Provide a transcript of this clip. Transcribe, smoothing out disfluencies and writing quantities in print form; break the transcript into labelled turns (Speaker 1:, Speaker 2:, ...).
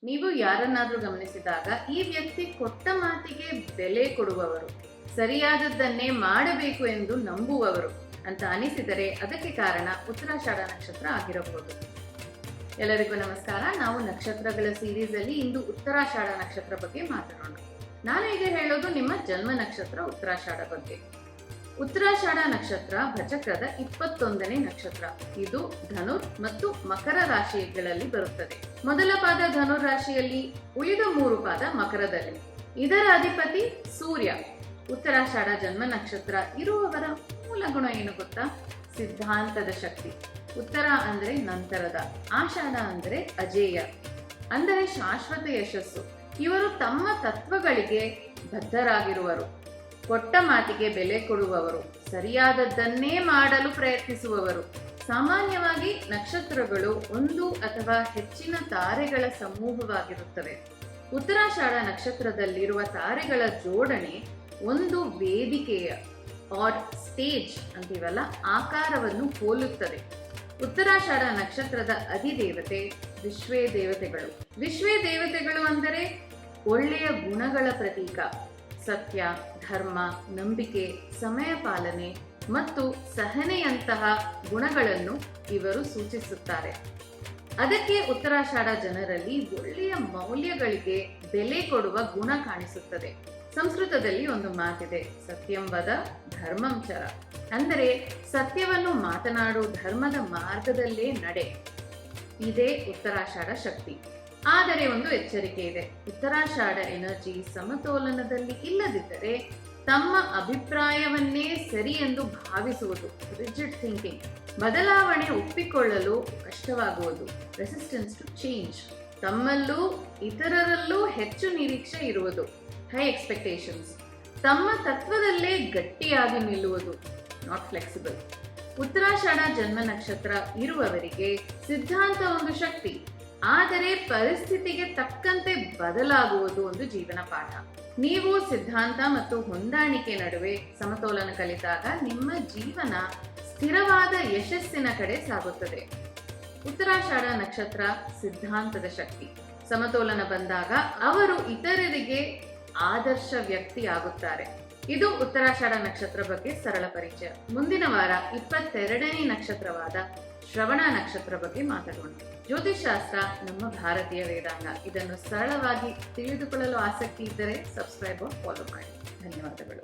Speaker 1: ನೀವು ಯಾರನ್ನಾದ್ರೂ ಗಮನಿಸಿದಾಗ ಈ ವ್ಯಕ್ತಿ ಕೊಟ್ಟ ಮಾತಿಗೆ ಬೆಲೆ ಕೊಡುವವರು, ಸರಿಯಾದದ್ದನ್ನೇ ಮಾಡಬೇಕು ಎಂದು ನಂಬುವವರು ಅಂತ ಅನಿಸಿದರೆ ಅದಕ್ಕೆ ಕಾರಣ ಉತ್ತರಾಷಾಢ ನಕ್ಷತ್ರ ಆಗಿರಬಹುದು. ಎಲ್ಲರಿಗೂ ನಮಸ್ಕಾರ. ನಾವು ನಕ್ಷತ್ರಗಳ ಸೀರೀಸ್ ಅಲ್ಲಿ ಇಂದು ಉತ್ತರಾಷಾಢ ನಕ್ಷತ್ರ ಬಗ್ಗೆ ಮಾತಾಡೋಣ. ನಾನು ಈಗ ಹೇಳೋದು ನಿಮ್ಮ ಜನ್ಮ ನಕ್ಷತ್ರ ಉತ್ತರಾಷಾಢ ಬಗ್ಗೆ. ಉತ್ತರಾಷಾಢ ನಕ್ಷತ್ರ ಭಚಕ್ರದ 21ನೇ ನಕ್ಷತ್ರ. ಇದು ಧನುರ್ ಮತ್ತು ಮಕರ ರಾಶಿಗಳಲ್ಲಿ ಬರುತ್ತದೆ. ಮೊದಲ ಪಾದ ಧನುರ್ ರಾಶಿಯಲ್ಲಿ, ಉಳಿದ 3 ಪಾದ ಮಕರದಲ್ಲಿ. ಇದರ ಅಧಿಪತಿ ಸೂರ್ಯ. ಉತ್ತರಾಷಾಢ ಜನ್ಮ ನಕ್ಷತ್ರ ಇರುವವರ ಮೂಲ ಗುಣ ಏನು ಗೊತ್ತಾ? ಸಿದ್ಧಾಂತದ ಶಕ್ತಿ. ಉತ್ತರ ಅಂದ್ರೆ ನಂತರದ, ಆಷಾಢ ಅಂದ್ರೆ ಅಜೇಯ, ಅಂದರೆ ಶಾಶ್ವತ ಯಶಸ್ಸು. ಇವರು ತಮ್ಮ ತತ್ವಗಳಿಗೆ ಬದ್ಧರಾಗಿರುವರು, ಕೊಟ್ಟ ಮಾತಿಗೆ ಬೆಲೆ ಕೊಡುವವರು, ಸರಿಯಾದದ್ದನ್ನೇ ಮಾಡಲು ಪ್ರಯತ್ನಿಸುವವರು. ಸಾಮಾನ್ಯವಾಗಿ ನಕ್ಷತ್ರಗಳು 1 ಅಥವಾ ಹೆಚ್ಚಿನ ತಾರೆಗಳ ಸಮೂಹವಾಗಿರುತ್ತವೆ. ಉತ್ತರಾಷಾಢ ನಕ್ಷತ್ರದಲ್ಲಿರುವ ತಾರೆಗಳ ಜೋಡಣೆ ಒಂದು ವೇದಿಕೆಯ ಸ್ಟೇಜ್ ಅಂತೀವಲ್ಲ, ಆಕಾರವನ್ನು ಹೋಲುತ್ತದೆ. ಉತ್ತರಾಷಾಢ ನಕ್ಷತ್ರದ ಅಧಿದೇವತೆ ವಿಶ್ವೇ ದೇವತೆಗಳು. ವಿಶ್ವೇ ದೇವತೆಗಳು ಅಂದರೆ ಒಳ್ಳೆಯ ಗುಣಗಳ ಪ್ರತೀಕ. ಸತ್ಯ, ಧರ್ಮ, ನಂಬಿಕೆ, ಸಮಯ ಪಾಲನೆ ಮತ್ತು ಸಹನೆಯಂತಹ ಗುಣಗಳನ್ನು ಇವರು ಸೂಚಿಸುತ್ತಾರೆ. ಅದಕ್ಕೆ ಉತ್ತರಾಷಾಢ ಜನರಲ್ಲಿ ಒಳ್ಳೆಯ ಮೌಲ್ಯಗಳಿಗೆ ಬೆಲೆ ಕೊಡುವ ಗುಣ ಕಾಣಿಸುತ್ತದೆ. ಸಂಸ್ಕೃತದಲ್ಲಿ ಒಂದು ಮಾತಿದೆ, ಸತ್ಯಂ ವದ ಧರ್ಮಂ ಚರ, ಅಂದರೆ ಸತ್ಯವನ್ನು ಮಾತನಾಡು, ಧರ್ಮದ ಮಾರ್ಗದಲ್ಲೇ ನಡೆ. ಇದೇ ಉತ್ತರಾಷಾಢ ಶಕ್ತಿ. ಆದರೆ ಒಂದು ಎಚ್ಚರಿಕೆ ಇದೆ. ಉತ್ತರಾಷಾಢ ಎನರ್ಜಿ ಸಮತೋಲನದಲ್ಲಿ ಇಲ್ಲದಿದ್ದರೆ ತಮ್ಮ ಅಭಿಪ್ರಾಯವನ್ನೇ ಸರಿ ಎಂದು ಭಾವಿಸುವುದು, ರಿಜಿಡ್ ಥಿಂಕಿಂಗ್, ಬದಲಾವಣೆ ಒಪ್ಪಿಕೊಳ್ಳಲು ಕಷ್ಟವಾಗುವುದು, ರೆಸಿಸ್ಟೆನ್ಸ್ ಟು ಚೇಂಜ್, ತಮ್ಮಲ್ಲೂ ಇತರರಲ್ಲೂ ಹೆಚ್ಚು ನಿರೀಕ್ಷೆ ಇರುವುದು, ಹೈ ಎಕ್ಸ್ಪೆಕ್ಟೇಷನ್ಸ್, ತಮ್ಮ ತತ್ವದಲ್ಲೇ ಗಟ್ಟಿಯಾಗಿ ನಿಲ್ಲುವುದು, ನಾಟ್ ಫ್ಲೆಕ್ಸಿಬಲ್. ಉತ್ತರಾಷಾಢ ಜನ್ಮ ನಕ್ಷತ್ರ ಇರುವವರಿಗೆ ಸಿದ್ಧಾಂತ ಒಂದು ಶಕ್ತಿ, ಆದರೆ ಪರಿಸ್ಥಿತಿಗೆ ತಕ್ಕಂತೆ ಬದಲಾಗುವುದು ಒಂದು ಜೀವನ ಪಾಠ. ನೀವು ಸಿದ್ಧಾಂತ ಮತ್ತು ಹೊಂದಾಣಿಕೆ ನಡುವೆ ಸಮತೋಲನ ಕಲಿತಾಗ ನಿಮ್ಮ ಜೀವನ ಸ್ಥಿರವಾದ ಯಶಸ್ಸಿನ ಕಡೆ ಸಾಗುತ್ತದೆ. ಉತ್ತರಾಷಾಢ ನಕ್ಷತ್ರ ಸಿದ್ಧಾಂತದ ಶಕ್ತಿ. ಸಮತೋಲನ ಬಂದಾಗ ಅವರು ಇತರರಿಗೆ ಆದರ್ಶ ವ್ಯಕ್ತಿ ಆಗುತ್ತಾರೆ. ಇದು ಉತ್ತರಾಷಾಢ ನಕ್ಷತ್ರ ಬಗ್ಗೆ ಸರಳ ಪರಿಚಯ. ಮುಂದಿನ ವಾರ 22ನೇ ನಕ್ಷತ್ರವಾದ ಶ್ರವಣ ನಕ್ಷತ್ರ ಬಗ್ಗೆ ಮಾತಾಡೋಣ. ಜ್ಯೋತಿಷಾಸ್ತ್ರ ನಮ್ಮ ಭಾರತೀಯ ವೇದಾಂಗ. ಇದನ್ನು ಸರಳವಾಗಿ ತಿಳಿದುಕೊಳ್ಳಲು ಆಸಕ್ತಿ ಇದ್ದರೆ ಸಬ್ಸ್ಕ್ರೈಬ್ ಫಾಲೋ ಮಾಡಿ. ಧನ್ಯವಾದಗಳು.